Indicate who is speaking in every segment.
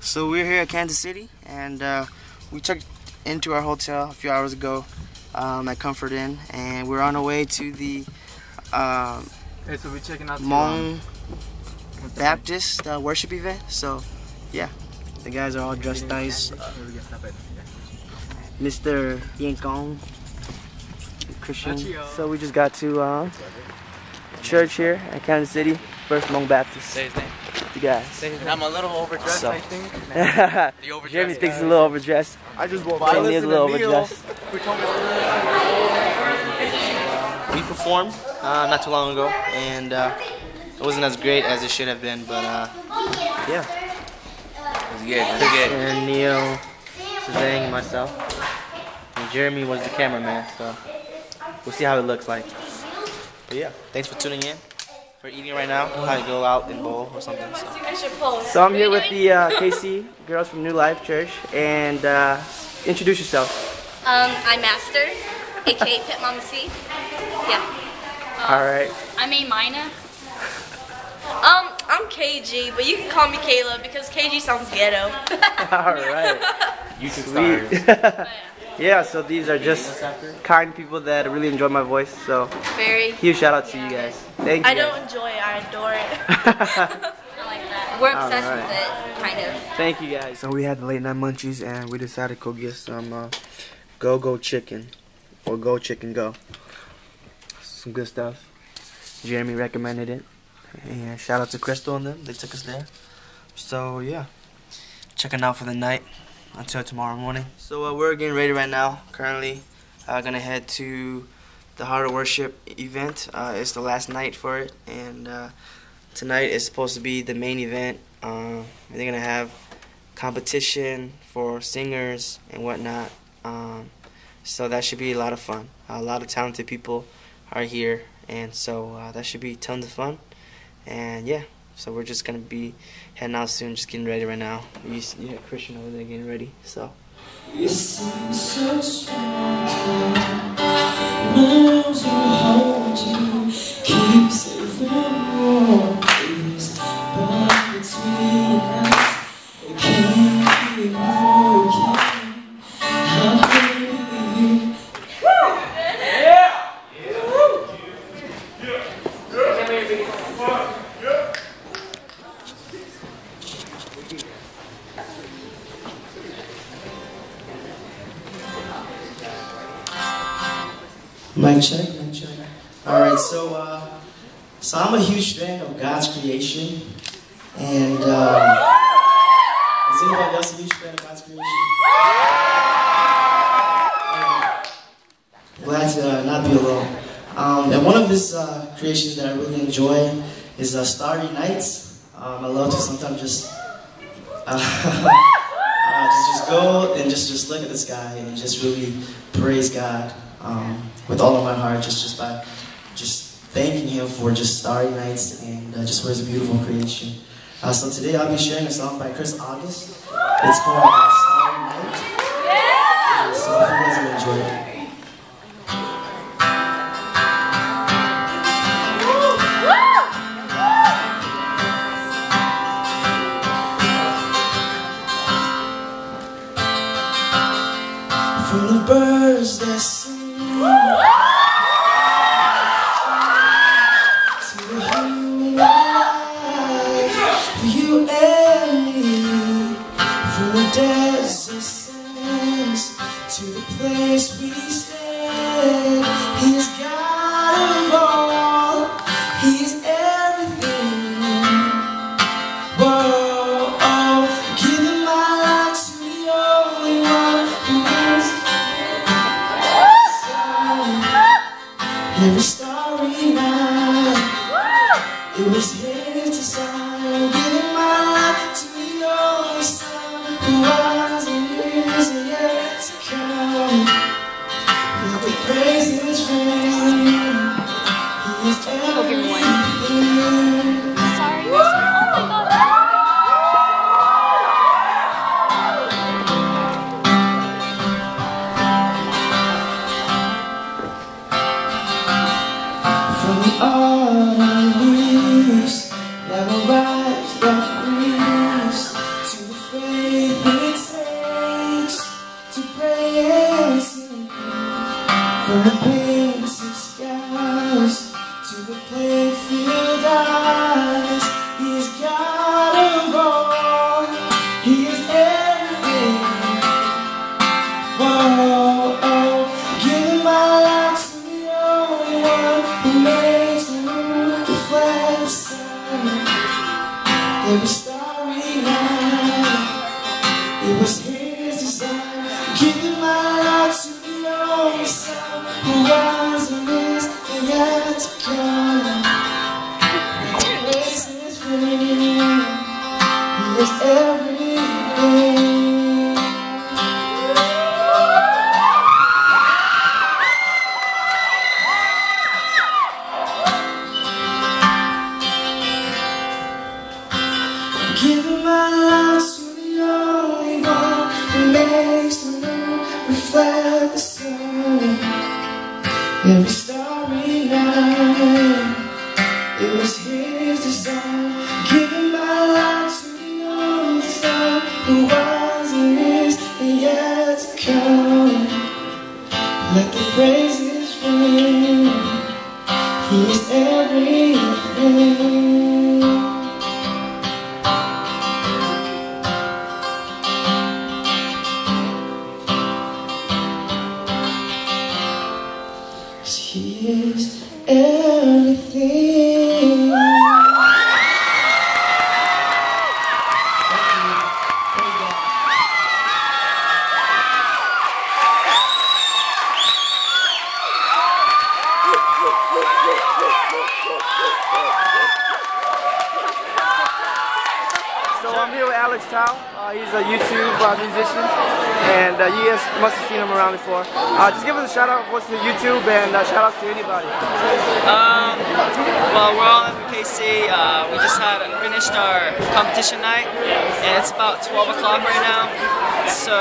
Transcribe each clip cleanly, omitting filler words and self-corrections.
Speaker 1: So we're here at Kansas City, and we checked into our hotel a few hours ago at Comfort Inn, and we're on our way to the
Speaker 2: So we're checking out
Speaker 1: Hmong Baptist worship event. So yeah, the guys are all dressed nice. Mr. Yankong, Christian. So we just got to church here at Kansas City, First Hmong Baptist.
Speaker 2: Say his name.
Speaker 1: You guys.
Speaker 2: And I'm a little overdressed,
Speaker 1: So.
Speaker 2: I think.
Speaker 1: Jeremy thinks he's a little overdressed.
Speaker 2: I just
Speaker 1: Neil's a little overdressed. We performed not too long ago, and it wasn't as great as it should have been, but yeah.
Speaker 2: It was good. It was good.
Speaker 1: And Neil, Zhang, and myself. And Jeremy was the cameraman, so we'll see how it looks like. But yeah, thanks for tuning in. We're eating right now. We'll probably go out and bowl or something. So I'm here with the KC girls from New Life Church, and introduce yourself.
Speaker 3: I'm Master, aka Pet Mama C. Yeah.
Speaker 1: All right.
Speaker 3: I'm A Mina. I'm KG, but you can call me Kayla because KG sounds ghetto.
Speaker 1: All right.
Speaker 2: YouTube
Speaker 1: stars. Yeah, so these are just kind people that really enjoy my voice, so
Speaker 3: Very.
Speaker 1: huge shout out to you guys. Thank you.
Speaker 3: I don't enjoy it, I adore it. I like that. We're obsessed with it, kind of.
Speaker 1: Thank you guys. So we had the late night munchies, and we decided to go get some go-go chicken, or go chicken go. Some good stuff. Jeremy recommended it, and shout out to Crystal and them. They took us there. So yeah, checking out for the night until tomorrow morning. So we're getting ready right now. Currently, gonna head to the Heart of Worship event. It's the last night for it, and tonight is supposed to be the main event. They're gonna have competition for singers and whatnot. So that should be a lot of fun. A lot of talented people are here, and so that should be tons of fun. And yeah, so we're just gonna be heading out soon, just getting ready right now. You have Christian over there getting ready, so.
Speaker 4: You seem so strong, arms will hold you, keep safe and warm. Please, but between us, it can't be broken. How can you? Mic check, mic check. Alright, so I'm a huge fan of God's creation. And is anybody else a huge fan of God's creation? Glad to not be alone. And one of his creations that I really enjoy is Starry Nights. I love to sometimes just just go and just look at the sky and just really praise God with all of my heart, just by thanking Him for just starry nights and just for His beautiful creation. So today I'll be sharing a song by Chris August. It's called Starry Night. So I hope you guys will enjoy it. From the birds that sing to the human life, for you and me, from the desert sands to the place we stand. He is God of all, He is everything. Whoa, oh, giving my life to the only one who is. Every starry night, it was His design, giving my life to the only Son who I from the painted skies to the playfield eyes. He's God of all, He is everything. Whoa, oh, giving my life to the only one who makes the moon reflect the sun. Every starry night, it was His design. Giving my life to the only Son who was and is and yet to come. His grace is free, He is everything. Giving my life to the only one who makes the moon reflect the sun. Every starry night, it was His design. Giving my life to the only Son who was and is and yet to come. Let the praises ring, He is everything. He is everything.
Speaker 1: So I'm here with Alex Thao. He's a YouTube musician, and you guys must have seen him around before. Just give us a shout out of what's to YouTube and shout outs to anybody.
Speaker 5: Well, we're all in KC. We just finished our competition night, and it's about 12 o'clock right now. So,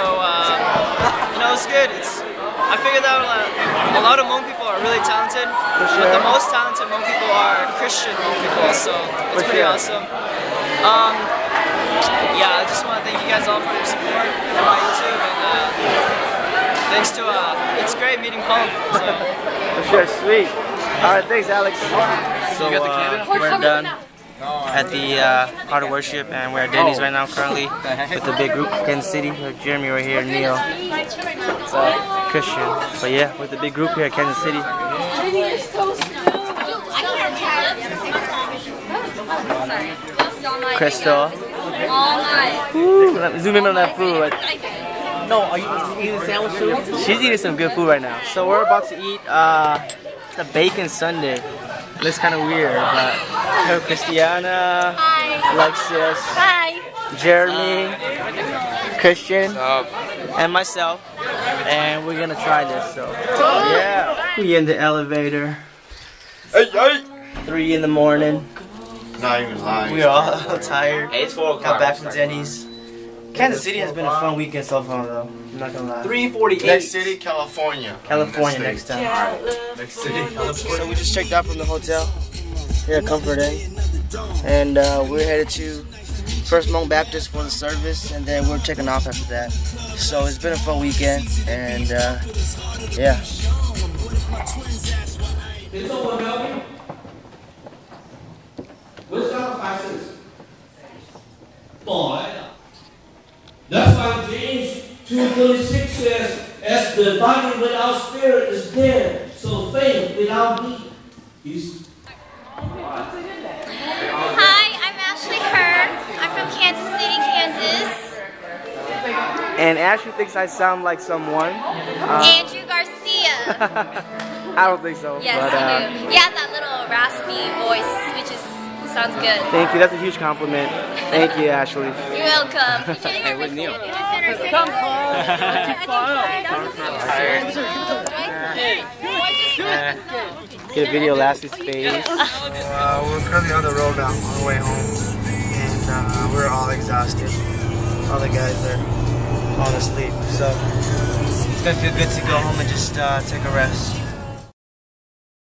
Speaker 5: you know, it's good. I figured out a lot of Hmong people are really talented, but the most talented Hmong people are Christian Hmong people, so it's pretty awesome. Yeah, I just want to thank you guys all for your support on my YouTube, and thanks to, it's great meeting Hmong. So.
Speaker 1: For sure, sweet. Alright, thanks Alex.
Speaker 2: So
Speaker 1: we're done at the Heart of Worship, and we're at Denny's right now currently with the big group of Kansas City. Jeremy right here, Neil, Christian. But yeah, with the big group here at Kansas City. Crystal. Ooh, zoom in on that food.
Speaker 2: No, are you eating sandwich too?
Speaker 1: She's eating some good food right now. So we're about to eat the bacon sundae. Looks kind of weird, but Christiana, Alexis, Jeremy, Christian, and myself, and we're gonna try this. So yeah, we in the elevator. 3 in the morning.
Speaker 6: Not even lying.
Speaker 1: We're all tired.
Speaker 2: Hey, it's 4 o'clock.
Speaker 1: Got back from Denny's. Kansas City has been a fun weekend so far, though. I'm not gonna lie.
Speaker 2: 3:48.
Speaker 6: Next city, California.
Speaker 1: California next time.
Speaker 6: Next city, California.
Speaker 1: So we just checked out from the hotel here at Comfort Inn, and we're headed to First Hmong Baptist for the service, and then we're checking off after that. So it's been a fun weekend, and yeah.
Speaker 7: With sacrifices. That's why James 2:36 says, as the body without spirit is dead, so faith without deed is.
Speaker 3: Hi, I'm Ashley Kerr. I'm from Kansas City, Kansas.
Speaker 1: And Ashley thinks I sound like someone.
Speaker 3: Andrew Garcia.
Speaker 1: I don't think so.
Speaker 3: Yes,
Speaker 1: but,
Speaker 3: you do. You have that little raspy voice, which sounds good.
Speaker 1: Thank you. That's a huge compliment. Thank you, Ashley.
Speaker 3: You're welcome.
Speaker 2: Hey, with Neil.
Speaker 3: Come
Speaker 1: Get a video last his face.
Speaker 8: We're currently on the road now, on the way home, and we're all exhausted. All the guys are all asleep, so it's gonna feel good to go home and just take a rest.